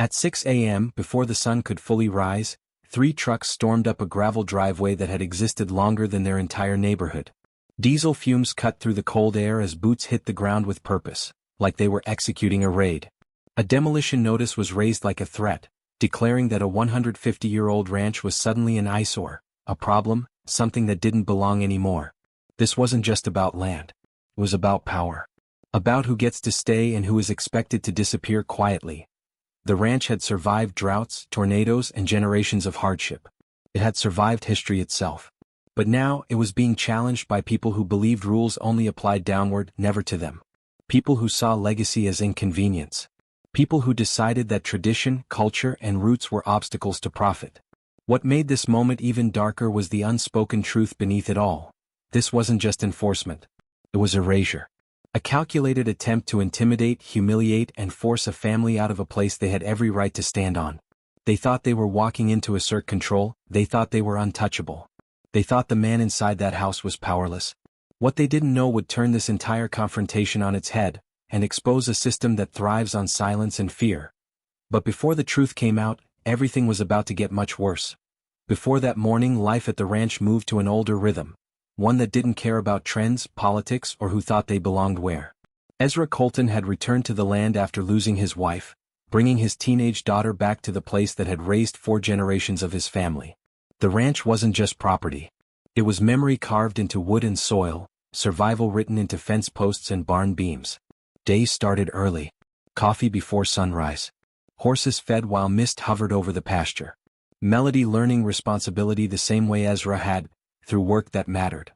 At 6 a.m., before the sun could fully rise, 3 trucks stormed up a gravel driveway that had existed longer than their entire neighborhood. Diesel fumes cut through the cold air as boots hit the ground with purpose, like they were executing a raid. A demolition notice was raised like a threat, declaring that a 150-year-old ranch was suddenly an eyesore, a problem, something that didn't belong anymore. This wasn't just about land. It was about power. About who gets to stay and who is expected to disappear quietly. The ranch had survived droughts, tornadoes, and generations of hardship. It had survived history itself. But now it was being challenged by people who believed rules only applied downward, never to them. People who saw legacy as inconvenience. People who decided that tradition, culture, and roots were obstacles to profit. What made this moment even darker was the unspoken truth beneath it all. This wasn't just enforcement. It was erasure. A calculated attempt to intimidate, humiliate, and force a family out of a place they had every right to stand on. They thought they were walking in to assert control, they thought they were untouchable. They thought the man inside that house was powerless. What they didn't know would turn this entire confrontation on its head, and expose a system that thrives on silence and fear. But before the truth came out, everything was about to get much worse. Before that morning, life at the ranch moved to an older rhythm. One that didn't care about trends, politics, or who thought they belonged where. Ezra Colton had returned to the land after losing his wife, bringing his teenage daughter back to the place that had raised 4 generations of his family. The ranch wasn't just property. It was memory carved into wood and soil, survival written into fence posts and barn beams. Days started early. Coffee before sunrise. Horses fed while mist hovered over the pasture. Melody learning responsibility the same way Ezra had, through work that mattered.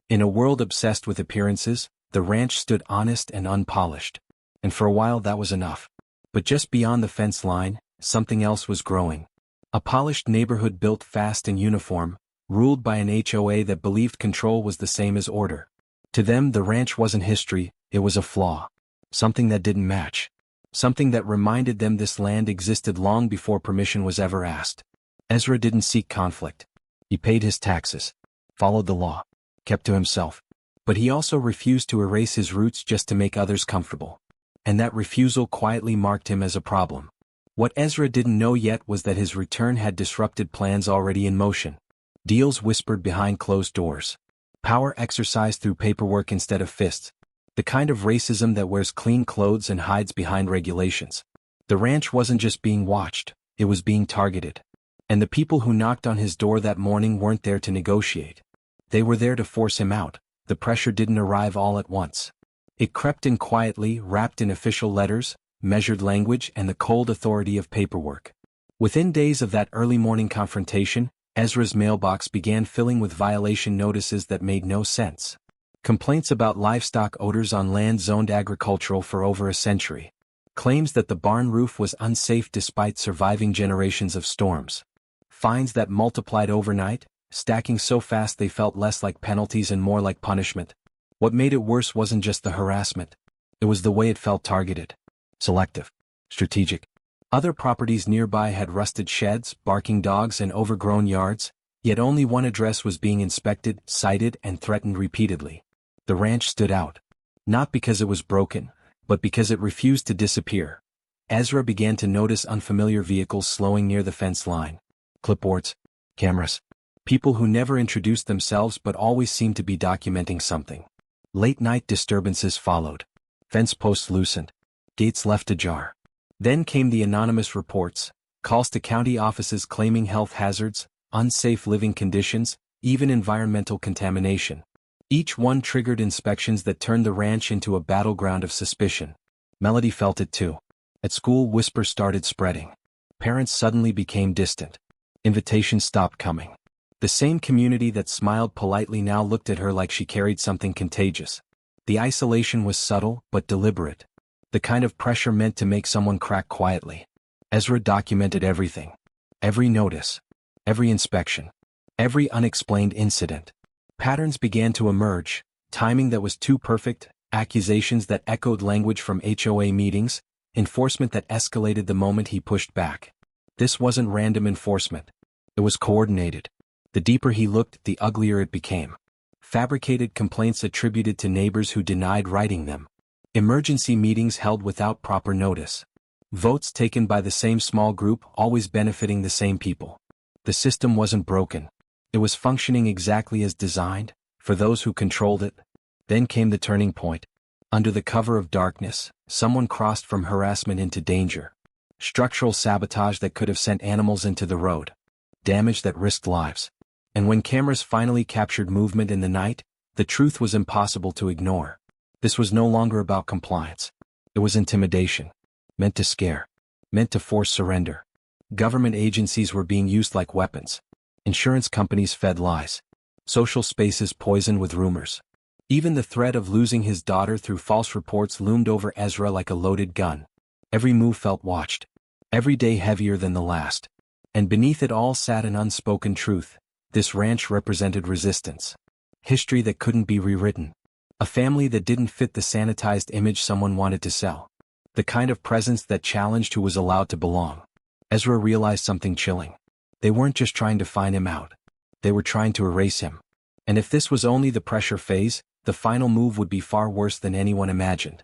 In a world obsessed with appearances, the ranch stood honest and unpolished. And for a while that was enough. But just beyond the fence line, something else was growing. A polished neighborhood built fast and uniform, ruled by an HOA that believed control was the same as order. To them, the ranch wasn't history, it was a flaw. Something that didn't match. Something that reminded them this land existed long before permission was ever asked. Ezra didn't seek conflict. He paid his taxes, followed the law, kept to himself. But he also refused to erase his roots just to make others comfortable. And that refusal quietly marked him as a problem. What Ezra didn't know yet was that his return had disrupted plans already in motion. Deals whispered behind closed doors. Power exercised through paperwork instead of fists. The kind of racism that wears clean clothes and hides behind regulations. The ranch wasn't just being watched, it was being targeted. And the people who knocked on his door that morning weren't there to negotiate. They were there to force him out. The pressure didn't arrive all at once. It crept in quietly, wrapped in official letters, measured language, and the cold authority of paperwork. Within days of that early morning confrontation, Ezra's mailbox began filling with violation notices that made no sense. Complaints about livestock odors on land zoned agricultural for over a century. Claims that the barn roof was unsafe despite surviving generations of storms. Fines that multiplied overnight, stacking so fast they felt less like penalties and more like punishment. What made it worse wasn't just the harassment. It was the way it felt targeted. Selective. Strategic. Other properties nearby had rusted sheds, barking dogs, and overgrown yards, yet only one address was being inspected, cited, and threatened repeatedly. The ranch stood out. Not because it was broken, but because it refused to disappear. Ezra began to notice unfamiliar vehicles slowing near the fence line. Clipboards. Cameras. People who never introduced themselves but always seemed to be documenting something. Late-night disturbances followed. Fence posts loosened. Gates left ajar. Then came the anonymous reports, calls to county offices claiming health hazards, unsafe living conditions, even environmental contamination. Each one triggered inspections that turned the ranch into a battleground of suspicion. Melody felt it too. At school, whispers started spreading. Parents suddenly became distant. Invitations stopped coming. The same community that smiled politely now looked at her like she carried something contagious. The isolation was subtle but deliberate. The kind of pressure meant to make someone crack quietly. Ezra documented everything. Every notice. Every inspection. Every unexplained incident. Patterns began to emerge, timing that was too perfect, accusations that echoed language from HOA meetings, enforcement that escalated the moment he pushed back. This wasn't random enforcement. It was coordinated. The deeper he looked, the uglier it became. Fabricated complaints attributed to neighbors who denied writing them. Emergency meetings held without proper notice. Votes taken by the same small group, always benefiting the same people. The system wasn't broken. It was functioning exactly as designed, for those who controlled it. Then came the turning point. Under the cover of darkness, someone crossed from harassment into danger. Structural sabotage that could have sent animals into the road. Damage that risked lives. And when cameras finally captured movement in the night, the truth was impossible to ignore. This was no longer about compliance. It was intimidation. Meant to scare. Meant to force surrender. Government agencies were being used like weapons. Insurance companies fed lies. Social spaces poisoned with rumors. Even the threat of losing his daughter through false reports loomed over Ezra like a loaded gun. Every move felt watched. Every day heavier than the last. And beneath it all sat an unspoken truth. This ranch represented resistance. History that couldn't be rewritten. A family that didn't fit the sanitized image someone wanted to sell. The kind of presence that challenged who was allowed to belong. Ezra realized something chilling. They weren't just trying to find him out. They were trying to erase him. And if this was only the pressure phase, the final move would be far worse than anyone imagined.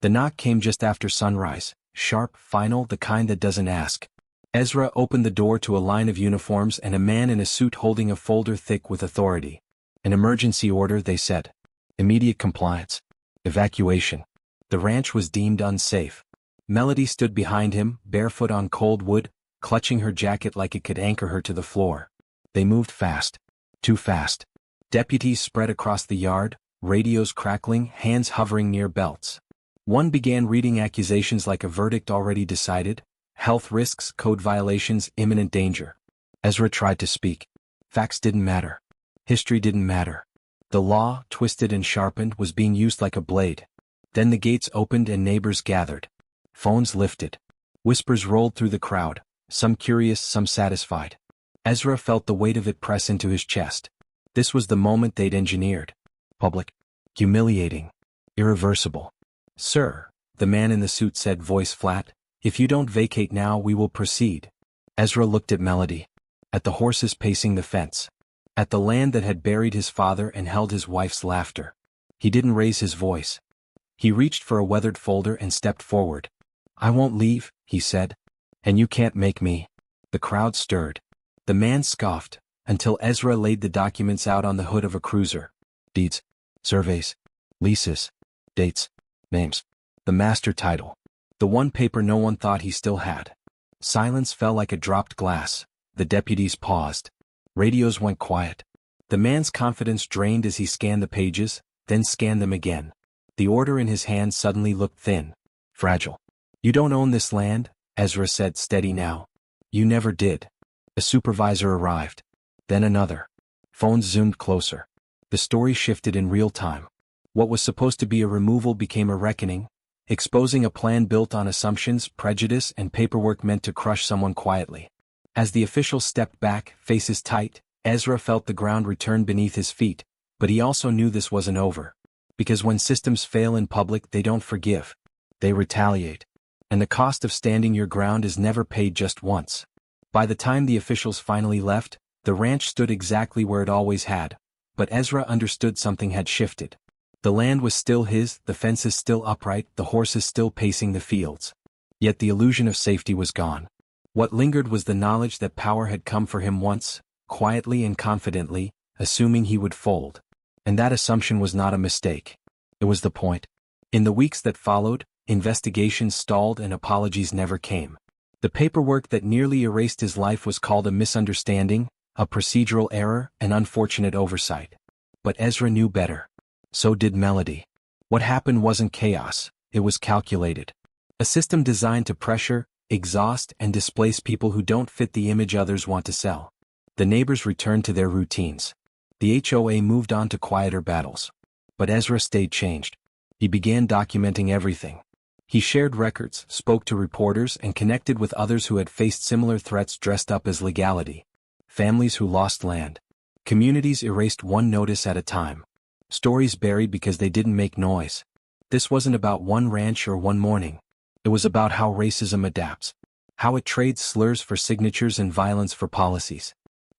The knock came just after sunrise, sharp, final, the kind that doesn't ask. Ezra opened the door to a line of uniforms and a man in a suit holding a folder thick with authority. An emergency order, they said. Immediate compliance. Evacuation. The ranch was deemed unsafe. Melody stood behind him, barefoot on cold wood, clutching her jacket like it could anchor her to the floor. They moved fast. Too fast. Deputies spread across the yard, radios crackling, hands hovering near belts. One began reading accusations like a verdict already decided. Health risks, code violations, imminent danger. Ezra tried to speak. Facts didn't matter. History didn't matter. The law, twisted and sharpened, was being used like a blade. Then the gates opened and neighbors gathered. Phones lifted. Whispers rolled through the crowd, some curious, some satisfied. Ezra felt the weight of it press into his chest. This was the moment they'd engineered. Public. Humiliating. Irreversible. Sir, the man in the suit said, voice flat, if you don't vacate now we will proceed. Ezra looked at Melody. At the horses pacing the fence. At the land that had buried his father and held his wife's laughter. He didn't raise his voice. He reached for a weathered folder and stepped forward. I won't leave, he said. And you can't make me. The crowd stirred. The man scoffed, until Ezra laid the documents out on the hood of a cruiser. Deeds. Surveys. Leases. Dates. Names. The master title. The one paper no one thought he still had. Silence fell like a dropped glass. The deputies paused. Radios went quiet. The man's confidence drained as he scanned the pages, then scanned them again. The order in his hand suddenly looked thin. Fragile. You don't own this land, Ezra said, steady now. You never did. A supervisor arrived. Then another. Phones zoomed closer. The story shifted in real time. What was supposed to be a removal became a reckoning, exposing a plan built on assumptions, prejudice, and paperwork meant to crush someone quietly. As the officials stepped back, faces tight, Ezra felt the ground return beneath his feet, but he also knew this wasn't over. Because when systems fail in public, they don't forgive. They retaliate. And the cost of standing your ground is never paid just once. By the time the officials finally left, the ranch stood exactly where it always had. But Ezra understood something had shifted. The land was still his, the fences still upright, the horses still pacing the fields. Yet the illusion of safety was gone. What lingered was the knowledge that power had come for him once, quietly and confidently, assuming he would fold. And that assumption was not a mistake. It was the point. In the weeks that followed, investigations stalled and apologies never came. The paperwork that nearly erased his life was called a misunderstanding, a procedural error, an unfortunate oversight. But Ezra knew better. So did Melody. What happened wasn't chaos, it was calculated. A system designed to pressure, exhaust, and displace people who don't fit the image others want to sell. The neighbors returned to their routines. The HOA moved on to quieter battles. But Ezra stayed changed. He began documenting everything. He shared records, spoke to reporters, and connected with others who had faced similar threats dressed up as legality. Families who lost land. Communities erased one notice at a time. Stories buried because they didn't make noise. This wasn't about one ranch or one morning. It was about how racism adapts. How it trades slurs for signatures and violence for policies.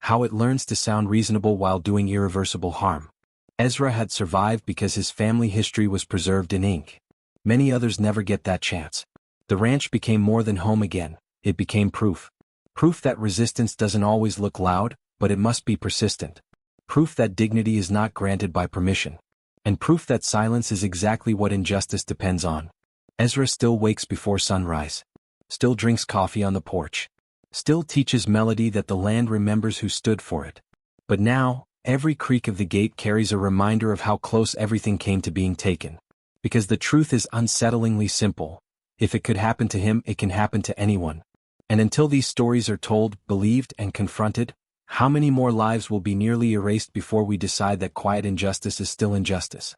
How it learns to sound reasonable while doing irreversible harm. Ezra had survived because his family history was preserved in ink. Many others never get that chance. The ranch became more than home again, it became proof. Proof that resistance doesn't always look loud, but it must be persistent. Proof that dignity is not granted by permission. And proof that silence is exactly what injustice depends on. Ezra still wakes before sunrise. Still drinks coffee on the porch. Still teaches Melody that the land remembers who stood for it. But now, every creak of the gate carries a reminder of how close everything came to being taken. Because the truth is unsettlingly simple. If it could happen to him, it can happen to anyone. And until these stories are told, believed, and confronted, how many more lives will be nearly erased before we decide that quiet injustice is still injustice?